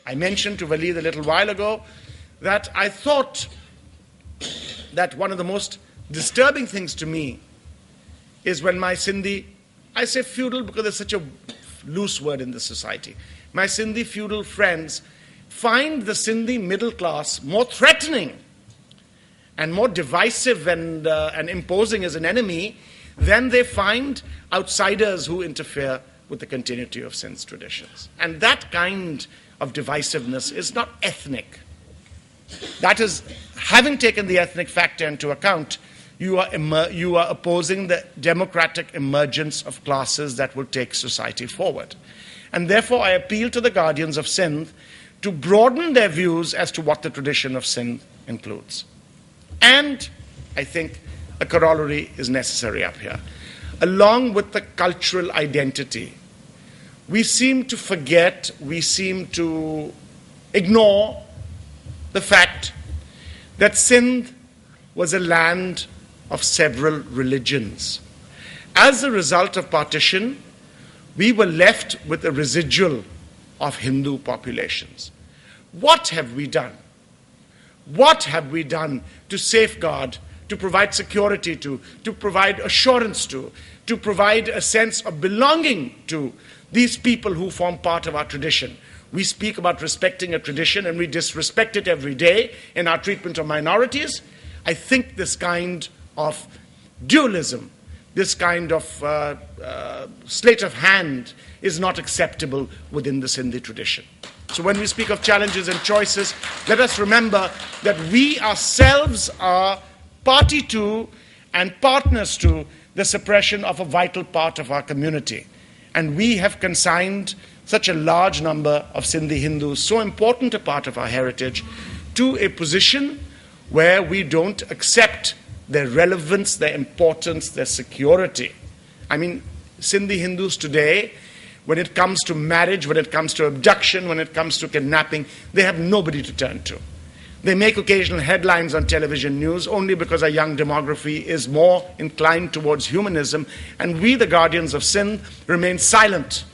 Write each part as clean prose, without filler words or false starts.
I mentioned to Waleed a little while ago that I thought that one of the most disturbing things to me is when my Sindhi, I say feudal because it's such a loose word in this society, my Sindhi feudal friends find the Sindhi middle class more threatening and more divisive and imposing as an enemy than they find outsiders who interfere with the continuity of Sindh's traditions. And that kind of divisiveness is not ethnic. That is, having taken the ethnic factor into account, you are opposing the democratic emergence of classes that will take society forward. And therefore, I appeal to the guardians of Sindh to broaden their views as to what the tradition of Sindh includes. And I think a corollary is necessary up here. Along with the cultural identity, we seem to forget, we seem to ignore the fact that Sindh was a land of several religions. As a result of partition, we were left with a residual of Hindu populations. What have we done? What have we done to safeguard, to provide security to provide assurance to provide a sense of belonging to these people who form part of our tradition? We speak about respecting a tradition and we disrespect it every day in our treatment of minorities. I think this kind of dualism, this kind of sleight of hand is not acceptable within the Sindhi tradition. So when we speak of challenges and choices, let us remember that we ourselves are party to and partners to the suppression of a vital part of our community. And we have consigned such a large number of Sindhi Hindus, so important a part of our heritage, to a position where we don't accept their relevance, their importance, their security. I mean, Sindhi Hindus today, when it comes to marriage, when it comes to abduction, when it comes to kidnapping, they have nobody to turn to. They make occasional headlines on television news only because our young demography is more inclined towards humanism, and we, the guardians of Sindh, remain silent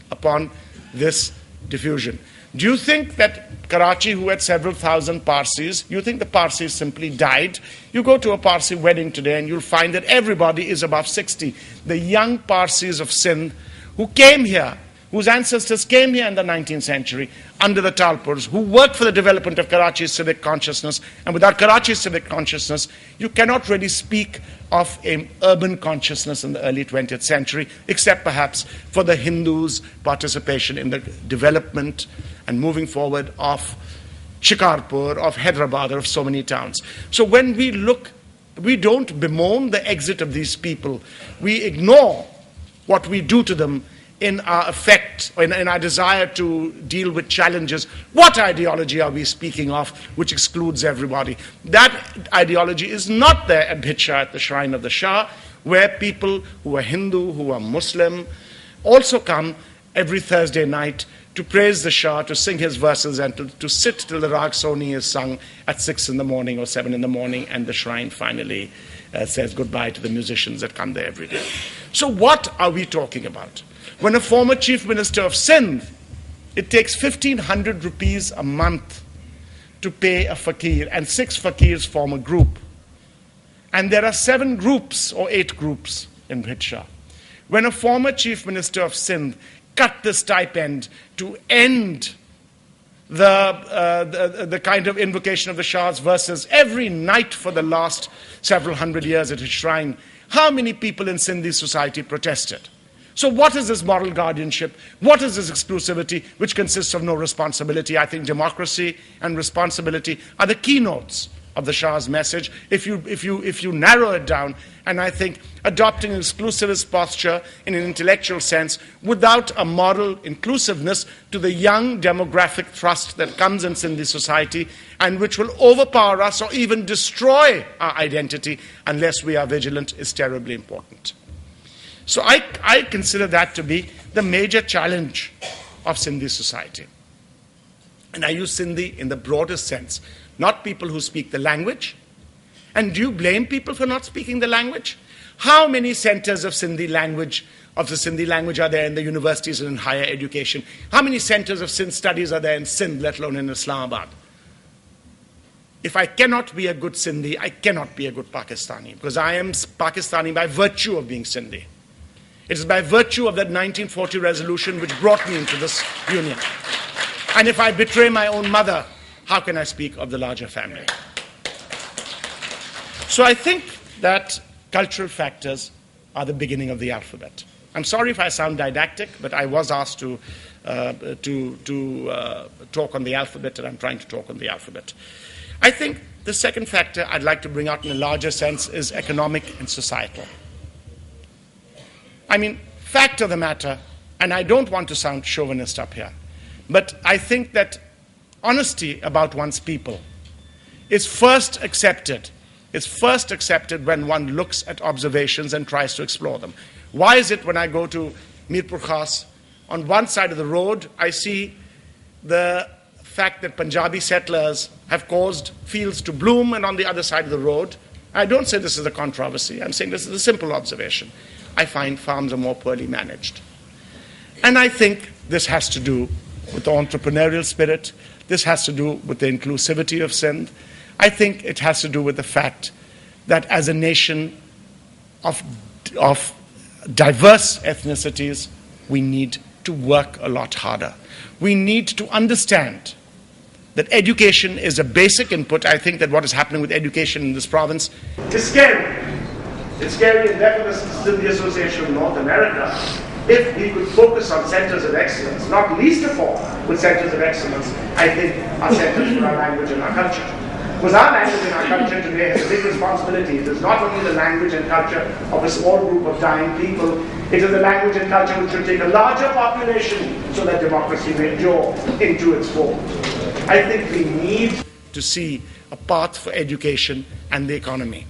upon this diffusion. Do you think that Karachi, who had several thousand Parsis, you think the Parsis simply died? You go to a Parsi wedding today and you'll find that everybody is above 60. The young Parsis of Sindh who came here, whose ancestors came here in the 19th century under the Talpurs, who worked for the development of Karachi's civic consciousness. And without Karachi's civic consciousness, you cannot really speak of an urban consciousness in the early 20th century, except perhaps for the Hindus' participation in the development and moving forward of Shikarpur, of Hyderabad, of so many towns. So when we look, we don't bemoan the exit of these people. We ignore what we do to them in our effect, in our desire to deal with challenges. What ideology are we speaking of which excludes everybody? That ideology is not there at Bhitsha, at the shrine of the Shah, where people who are Hindu, who are Muslim, also come every Thursday night to praise the Shah, to sing his verses, and to sit till the Rag Soni is sung at 6 in the morning or 7 in the morning, and the shrine finally says goodbye to the musicians that come there every day. So what are we talking about? When a former chief minister of Sindh, it takes 1,500 rupees a month to pay a fakir, and 6 fakirs form a group. And there are 7 groups or 8 groups in Bhitsha. When a former chief minister of Sindh cut the stipend to end the kind of invocation of the Shah's verses every night for the last several hundred years at his shrine, how many people in Sindhi society protested? So what is this moral guardianship? What is this exclusivity which consists of no responsibility? I think democracy and responsibility are the keynotes of the Shah's message if you narrow it down. And I think adopting an exclusivist posture in an intellectual sense without a moral inclusiveness to the young demographic thrust that comes in Sindhi society and which will overpower us or even destroy our identity unless we are vigilant is terribly important. So I consider that to be the major challenge of Sindhi society. And I use Sindhi in the broadest sense, not people who speak the language. And do you blame people for not speaking the language? How many centers of Sindhi language are there in the universities and in higher education? How many centers of Sindh studies are there in Sindh, let alone in Islamabad? If I cannot be a good Sindhi, I cannot be a good Pakistani, because I am Pakistani by virtue of being Sindhi. It is by virtue of that 1940 resolution which brought me into this union. And if I betray my own mother, how can I speak of the larger family? So I think that cultural factors are the beginning of the alphabet. I'm sorry if I sound didactic, but I was asked to talk on the alphabet, and I'm trying to talk on the alphabet. I think the second factor I'd like to bring out in a larger sense is economic and societal. I mean, fact of the matter, and I don't want to sound chauvinist up here, but I think that honesty about one's people is first accepted when one looks at observations and tries to explore them. Why is it when I go to Mirpur Khas, on one side of the road, I see the fact that Punjabi settlers have caused fields to bloom, and on the other side of the road, I don't say this is a controversy, I'm saying this is a simple observation, I find farms are more poorly managed. And I think this has to do with the entrepreneurial spirit, this has to do with the inclusivity of Sindh. I think it has to do with the fact that as a nation of diverse ethnicities, we need to work a lot harder. We need to understand that education is a basic input. I think that what is happening with education in this province is scary. It's scary, and therefore this is the Association of North America. If we could focus on centers of excellence, not least of all with centers of excellence, I think our centers for our language and our culture. Because our language and our culture today has a big responsibility. It is not only the language and culture of a small group of dying people, it is the language and culture which will take a larger population so that democracy may endure into its fold. I think we need to see a path for education and the economy.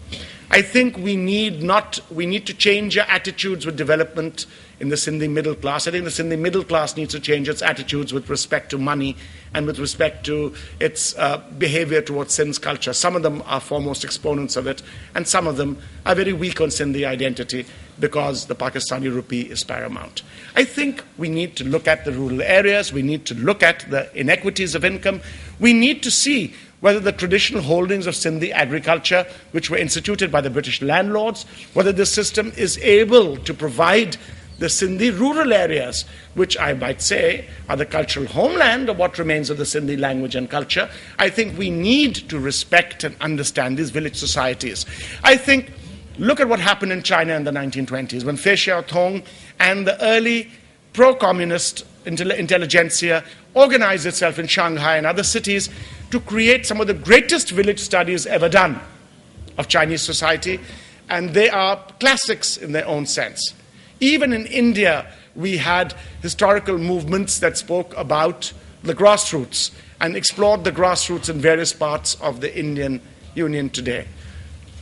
I think we need to change our attitudes with development in the Sindhi middle class. I think the Sindhi middle class needs to change its attitudes with respect to money and with respect to its behavior towards Sindh's culture. Some of them are foremost exponents of it, and some of them are very weak on Sindhi identity because the Pakistani rupee is paramount. I think we need to look at the rural areas, we need to look at the inequities of income, we need to see whether the traditional holdings of Sindhi agriculture, which were instituted by the British landlords, whether this system is able to provide the Sindhi rural areas, which I might say are the cultural homeland of what remains of the Sindhi language and culture. I think we need to respect and understand these village societies. I think, look at what happened in China in the 1920s, when Fei Xiaotong and the early pro-communist intelligentsia organized itself in Shanghai and other cities to create some of the greatest village studies ever done of Chinese society, and they are classics in their own sense. Even in India, we had historical movements that spoke about the grassroots and explored the grassroots in various parts of the Indian Union today.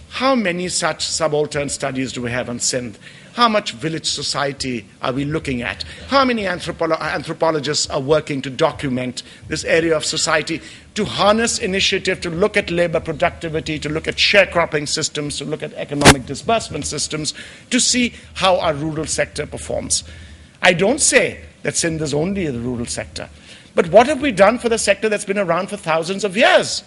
How many such subaltern studies do we have on Sindh? How much village society are we looking at? How many anthropologists are working to document this area of society, to harness initiative, to look at labor productivity, to look at sharecropping systems, to look at economic disbursement systems, to see how our rural sector performs? I don't say that Sindh is only the rural sector, but what have we done for the sector that's been around for thousands of years?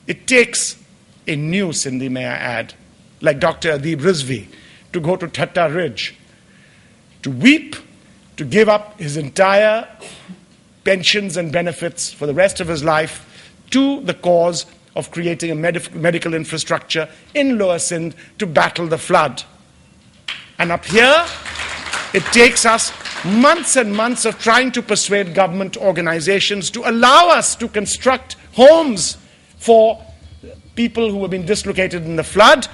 It takes a new Sindhi, may I add, like Dr. Adib Rizvi, to go to Thatta Ridge, to weep, to give up his entire pensions and benefits for the rest of his life to the cause of creating a medical infrastructure in Lower Sindh to battle the flood. And up here, it takes us months and months of trying to persuade government organizations to allow us to construct homes for people who have been dislocated in the flood,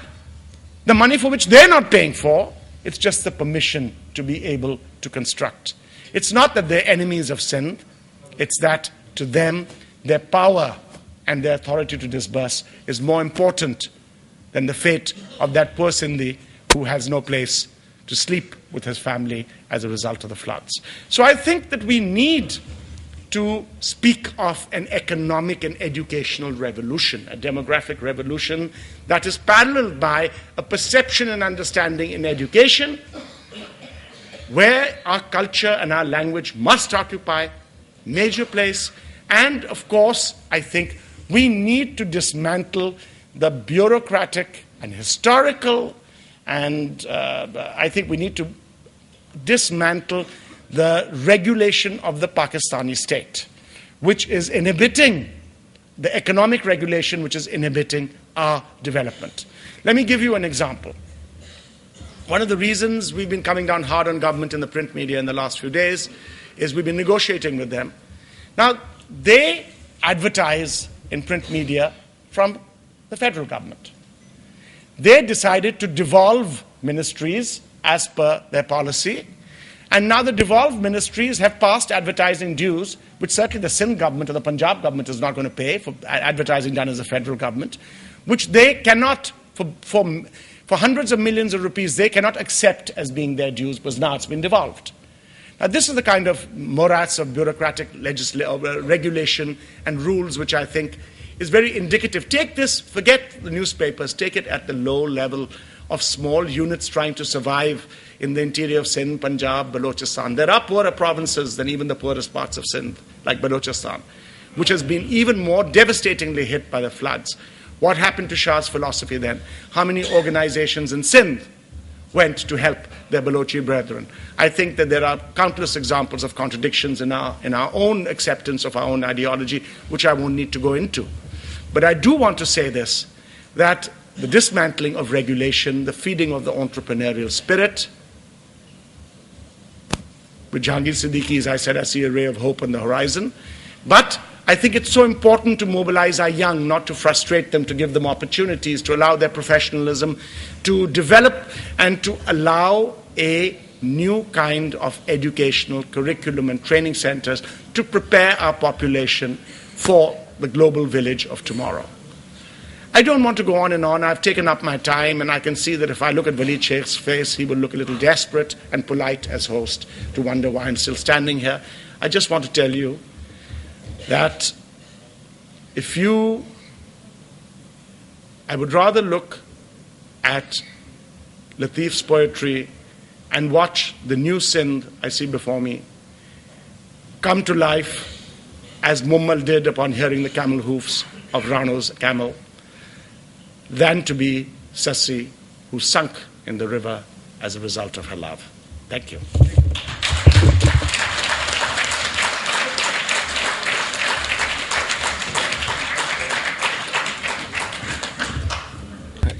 the money for which they're not paying for. It's just the permission to be able to construct. It's not that they're enemies of Sindh, it's that to them, their power and their authority to disburse is more important than the fate of that poor Sindhi who has no place to sleep with his family as a result of the floods. So I think that we need to speak of an economic and educational revolution, a demographic revolution that is paralleled by a perception and understanding in education where our culture and our language must occupy major place. And of course, I think we need to dismantle the bureaucratic and historical, and I think we need to dismantle the regulation of the Pakistani state, which is inhibiting the economic regulation, which is inhibiting our development. Let me give you an example. One of the reasons we've been coming down hard on government in the print media in the last few days is we've been negotiating with them. Now, they advertise in print media from the federal government. They decided to devolve ministries as per their policy, and now the devolved ministries have passed advertising dues, which certainly the Sindh government or the Punjab government is not going to pay for advertising done as a federal government, which they cannot, for hundreds of millions of rupees, they cannot accept as being their dues, because now it's been devolved. Now, this is the kind of morass of bureaucratic regulation and rules which I think is very indicative. Take this, forget the newspapers, take it at the low level of small units trying to survive in the interior of Sindh, Punjab, Balochistan. There are poorer provinces than even the poorest parts of Sindh, like Balochistan, which has been even more devastatingly hit by the floods. What happened to Shah's philosophy then? How many organizations in Sindh went to help their Balochi brethren? I think that there are countless examples of contradictions in our own acceptance of our own ideology, which I won't need to go into. But I do want to say this, that the dismantling of regulation, the feeding of the entrepreneurial spirit, with Jahangir Siddiqui, as I said, I see a ray of hope on the horizon. But I think it's so important to mobilize our young, not to frustrate them, to give them opportunities, to allow their professionalism to develop, and to allow a new kind of educational curriculum and training centers to prepare our population for the global village of tomorrow. I don't want to go on and on. I've taken up my time, and I can see that if I look at Waleed Sheikh's face, he will look a little desperate and polite as host to wonder why I'm still standing here. I just want to tell you that I would rather look at Latif's poetry and watch the new Sindh I see before me come to life as Mummal did upon hearing the camel hoofs of Rano's camel, than to be Sassi, who sunk in the river as a result of her love. Thank you.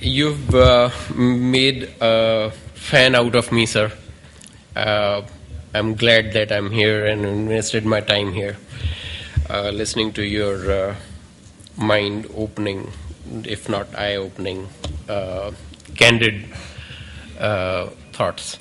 You've made a fan out of me, sir. I'm glad that I'm here and invested my time here, listening to your mind-opening, if not eye-opening, candid thoughts.